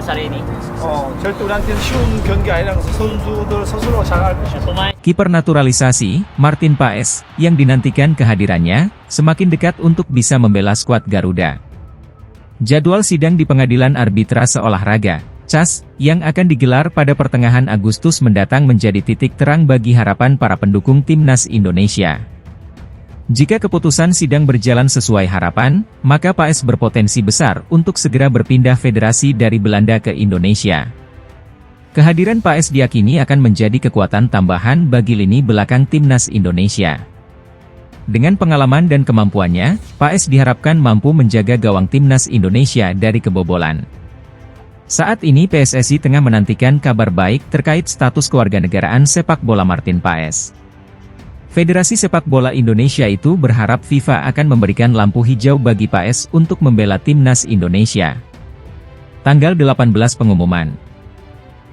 besar ini. 절대 우리한테는 쉬운 경기 아니라서 선수들 스스로 잘 알 것이다. Pemain Kiper naturalisasi, Martin Paes, yang dinantikan kehadirannya, semakin dekat untuk bisa membela skuad Garuda. Jadwal sidang di Pengadilan Arbitrase Olahraga, CAS, yang akan digelar pada pertengahan Agustus mendatang menjadi titik terang bagi harapan para pendukung Timnas Indonesia. Jika keputusan sidang berjalan sesuai harapan, maka Paes berpotensi besar untuk segera berpindah federasi dari Belanda ke Indonesia. Kehadiran Paes diyakini akan menjadi kekuatan tambahan bagi lini belakang Timnas Indonesia. Dengan pengalaman dan kemampuannya, Paes diharapkan mampu menjaga gawang Timnas Indonesia dari kebobolan. Saat ini PSSI tengah menantikan kabar baik terkait status kewarganegaraan sepak bola Martin Paes. Federasi Sepak Bola Indonesia itu berharap FIFA akan memberikan lampu hijau bagi Paes untuk membela Timnas Indonesia. Tanggal 18 pengumuman.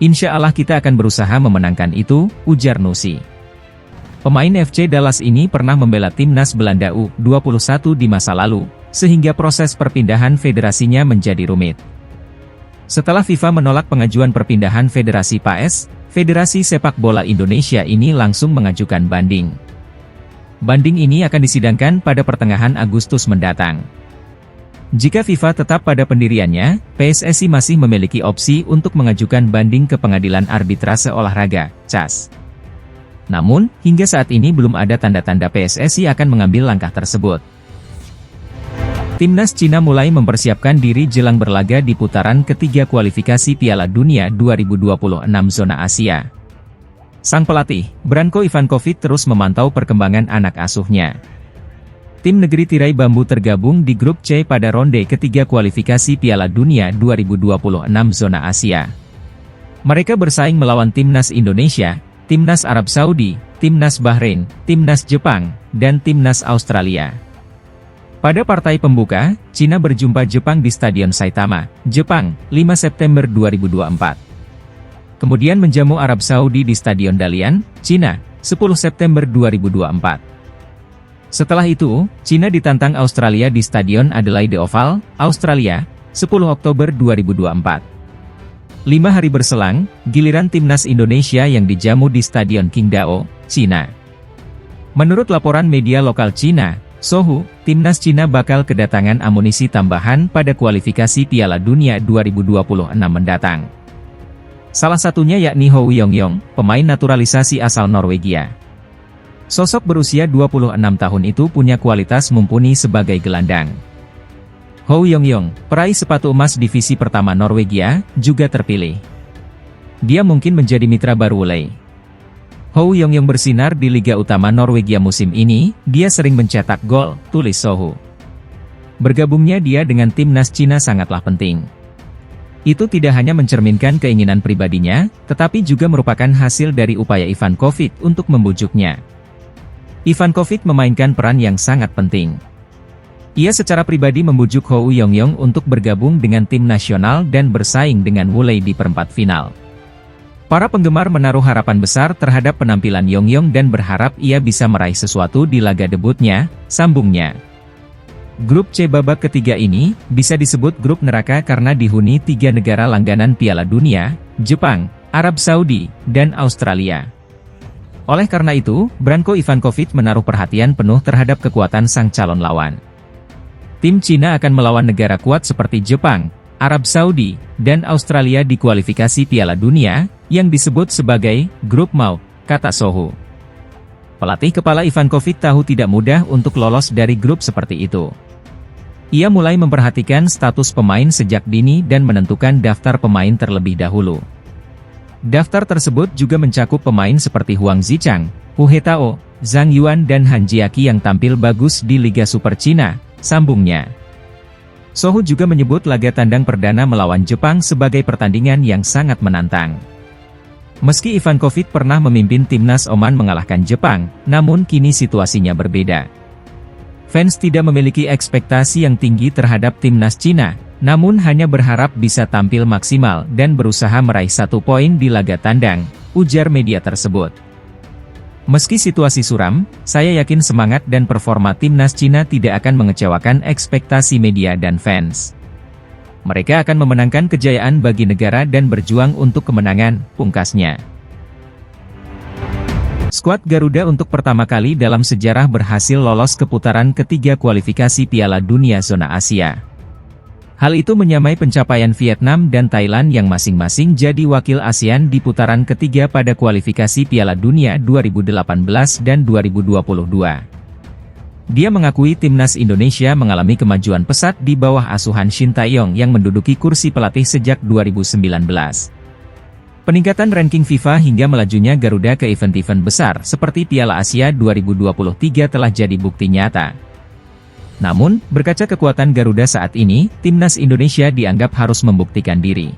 Insya Allah kita akan berusaha memenangkan itu, ujar Nusi. Pemain FC Dallas ini pernah membela Timnas Belanda U21 di masa lalu, sehingga proses perpindahan federasinya menjadi rumit. Setelah FIFA menolak pengajuan perpindahan Federasi Paes, Federasi Sepak Bola Indonesia ini langsung mengajukan banding. Banding ini akan disidangkan pada pertengahan Agustus mendatang. Jika FIFA tetap pada pendiriannya, PSSI masih memiliki opsi untuk mengajukan banding ke Pengadilan Arbitrase Olahraga, CAS. Namun, hingga saat ini belum ada tanda-tanda PSSI akan mengambil langkah tersebut. Timnas Cina mulai mempersiapkan diri jelang berlaga di putaran ketiga kualifikasi Piala Dunia 2026 zona Asia. Sang pelatih, Branko Ivankovic terus memantau perkembangan anak asuhnya. Tim negeri tirai bambu tergabung di grup C pada ronde ketiga kualifikasi Piala Dunia 2026 zona Asia. Mereka bersaing melawan Timnas Indonesia, Timnas Arab Saudi, Timnas Bahrain, Timnas Jepang, dan Timnas Australia. Pada partai pembuka, Cina berjumpa Jepang di Stadion Saitama, Jepang, 5 September 2024. Kemudian menjamu Arab Saudi di Stadion Dalian, Cina, 10 September 2024. Setelah itu, Cina ditantang Australia di Stadion Adelaide Oval, Australia, 10 Oktober 2024. 5 hari berselang, giliran Timnas Indonesia yang dijamu di Stadion Qingdao, Cina. Menurut laporan media lokal Cina, Sohu, Timnas Cina bakal kedatangan amunisi tambahan pada kualifikasi Piala Dunia 2026 mendatang. Salah satunya yakni Hou Yongyong, pemain naturalisasi asal Norwegia. Sosok berusia 26 tahun itu punya kualitas mumpuni sebagai gelandang. Hou Yongyong, peraih sepatu emas divisi pertama Norwegia, juga terpilih. Dia mungkin menjadi mitra baru Wole. Hou Yongyong bersinar di Liga Utama Norwegia musim ini, dia sering mencetak gol, tulis Sohu. Bergabungnya dia dengan Timnas Cina sangatlah penting. Itu tidak hanya mencerminkan keinginan pribadinya, tetapi juga merupakan hasil dari upaya Ivankovic untuk membujuknya. Ivankovic memainkan peran yang sangat penting. Ia secara pribadi membujuk Hou Yongyong untuk bergabung dengan tim nasional dan bersaing dengan Wole di perempat final. Para penggemar menaruh harapan besar terhadap penampilan Yongyong dan berharap ia bisa meraih sesuatu di laga debutnya, sambungnya. Grup C babak ketiga ini, bisa disebut grup neraka karena dihuni 3 negara langganan Piala Dunia, Jepang, Arab Saudi, dan Australia. Oleh karena itu, Branko Ivankovic menaruh perhatian penuh terhadap kekuatan sang calon lawan. Tim Cina akan melawan negara kuat seperti Jepang, Arab Saudi, dan Australia di kualifikasi Piala Dunia, yang disebut sebagai grup maut, kata Sohu. Pelatih kepala Ivankovic tahu tidak mudah untuk lolos dari grup seperti itu. Ia mulai memperhatikan status pemain sejak dini dan menentukan daftar pemain terlebih dahulu. Daftar tersebut juga mencakup pemain seperti Huang Zichang, Hu Hetao, Zhang Yuan dan Han Jiaqi yang tampil bagus di Liga Super Cina, sambungnya. Sohu juga menyebut laga tandang perdana melawan Jepang sebagai pertandingan yang sangat menantang. Meski Ivankovic pernah memimpin timnas Oman mengalahkan Jepang, namun kini situasinya berbeda. Fans tidak memiliki ekspektasi yang tinggi terhadap timnas Cina, namun hanya berharap bisa tampil maksimal dan berusaha meraih 1 poin di laga tandang, ujar media tersebut. Meski situasi suram, saya yakin semangat dan performa timnas Cina tidak akan mengecewakan ekspektasi media dan fans. Mereka akan memenangkan kejayaan bagi negara dan berjuang untuk kemenangan, pungkasnya. Skuad Garuda untuk pertama kali dalam sejarah berhasil lolos ke putaran ketiga kualifikasi Piala Dunia Zona Asia. Hal itu menyamai pencapaian Vietnam dan Thailand yang masing-masing jadi wakil ASEAN di putaran ketiga pada kualifikasi Piala Dunia 2018 dan 2022. Dia mengakui timnas Indonesia mengalami kemajuan pesat di bawah asuhan Shin Tae-yong yang menduduki kursi pelatih sejak 2019. Peningkatan ranking FIFA hingga melajunya Garuda ke event-event besar seperti Piala Asia 2023 telah jadi bukti nyata. Namun, berkaca kekuatan Garuda saat ini, timnas Indonesia dianggap harus membuktikan diri.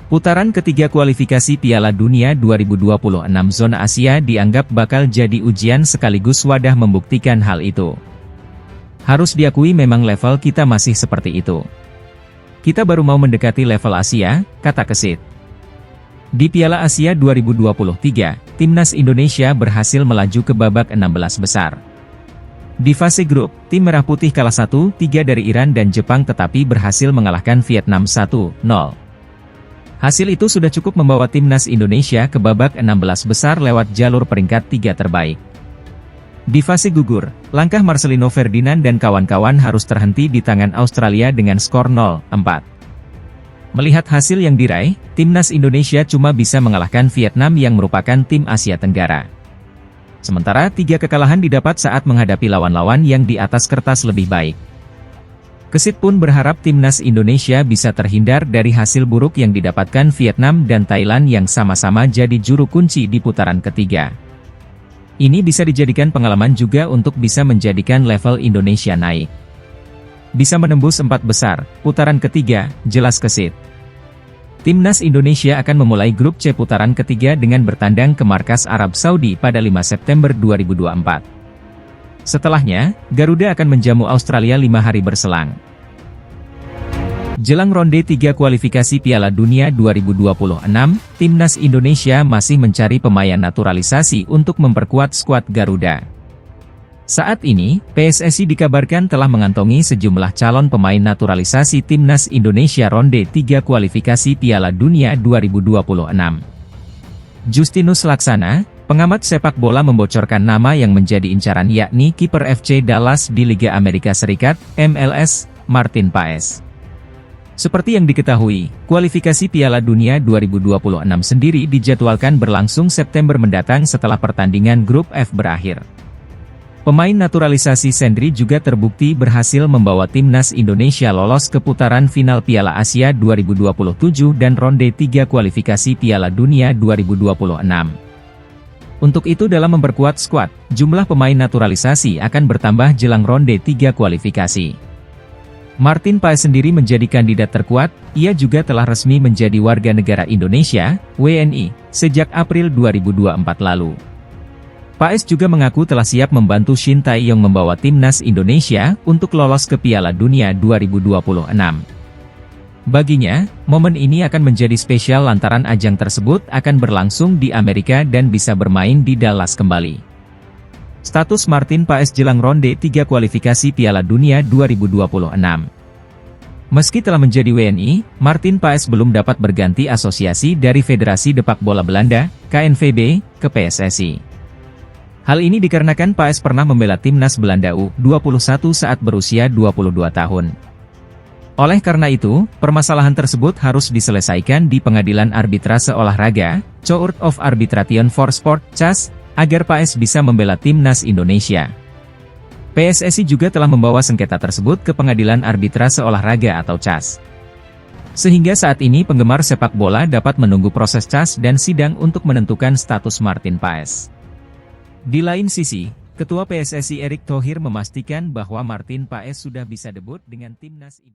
Putaran ketiga kualifikasi Piala Dunia 2026 Zona Asia dianggap bakal jadi ujian sekaligus wadah membuktikan hal itu. Harus diakui memang level kita masih seperti itu. Kita baru mau mendekati level Asia, kata Kesit. Di Piala Asia 2023, timnas Indonesia berhasil melaju ke babak 16 besar. Di fase grup, tim Merah Putih kalah 1-3 dari Iran dan Jepang tetapi berhasil mengalahkan Vietnam 1-0. Hasil itu sudah cukup membawa timnas Indonesia ke babak 16 besar lewat jalur peringkat 3 terbaik. Di fase gugur, langkah Marcelino Ferdinand dan kawan-kawan harus terhenti di tangan Australia dengan skor 0-4. Melihat hasil yang diraih, timnas Indonesia cuma bisa mengalahkan Vietnam yang merupakan tim Asia Tenggara. Sementara 3 kekalahan didapat saat menghadapi lawan-lawan yang di atas kertas lebih baik. Kesit pun berharap timnas Indonesia bisa terhindar dari hasil buruk yang didapatkan Vietnam dan Thailand yang sama-sama jadi juru kunci di putaran ketiga. Ini bisa dijadikan pengalaman juga untuk bisa menjadikan level Indonesia naik. Bisa menembus 4 besar, putaran ketiga, jelas Kesit. Timnas Indonesia akan memulai grup C putaran ketiga dengan bertandang ke markas Arab Saudi pada 5 September 2024. Setelahnya, Garuda akan menjamu Australia 5 hari berselang. Jelang ronde 3 kualifikasi Piala Dunia 2026, timnas Indonesia masih mencari pemain naturalisasi untuk memperkuat skuad Garuda. Saat ini, PSSI dikabarkan telah mengantongi sejumlah calon pemain naturalisasi timnas Indonesia ronde 3 kualifikasi Piala Dunia 2026. Justinus Laksana, pengamat sepak bola membocorkan nama yang menjadi incaran yakni kiper FC Dallas di Liga Amerika Serikat, MLS, Martin Paes. Seperti yang diketahui, kualifikasi Piala Dunia 2026 sendiri dijadwalkan berlangsung September mendatang setelah pertandingan grup F berakhir. Pemain naturalisasi Sendri juga terbukti berhasil membawa timnas Indonesia lolos ke putaran final Piala Asia 2027 dan ronde 3 kualifikasi Piala Dunia 2026. Untuk itu dalam memperkuat skuad, jumlah pemain naturalisasi akan bertambah jelang ronde 3 kualifikasi. Martin Paes sendiri menjadi kandidat terkuat, ia juga telah resmi menjadi warga negara Indonesia, WNI, sejak April 2024 lalu. Paes juga mengaku telah siap membantu Shin Tae-yong membawa timnas Indonesia untuk lolos ke Piala Dunia 2026. Baginya, momen ini akan menjadi spesial lantaran ajang tersebut akan berlangsung di Amerika dan bisa bermain di Dallas kembali. Status Martin Paes jelang ronde 3 kualifikasi Piala Dunia 2026. Meski telah menjadi WNI, Martin Paes belum dapat berganti asosiasi dari Federasi Sepak Bola Belanda, KNVB, ke PSSI. Hal ini dikarenakan Paes pernah membela timnas Belanda U21 saat berusia 22 tahun. Oleh karena itu, permasalahan tersebut harus diselesaikan di Pengadilan Arbitrase Olahraga, Court of Arbitration for Sport, CAS, agar Paes bisa membela timnas Indonesia. PSSI juga telah membawa sengketa tersebut ke Pengadilan Arbitrase Olahraga atau CAS. Sehingga saat ini penggemar sepak bola dapat menunggu proses CAS dan sidang untuk menentukan status Martin Paes. Di lain sisi, Ketua PSSI Erick Thohir memastikan bahwa Martin Paes sudah bisa debut dengan timnas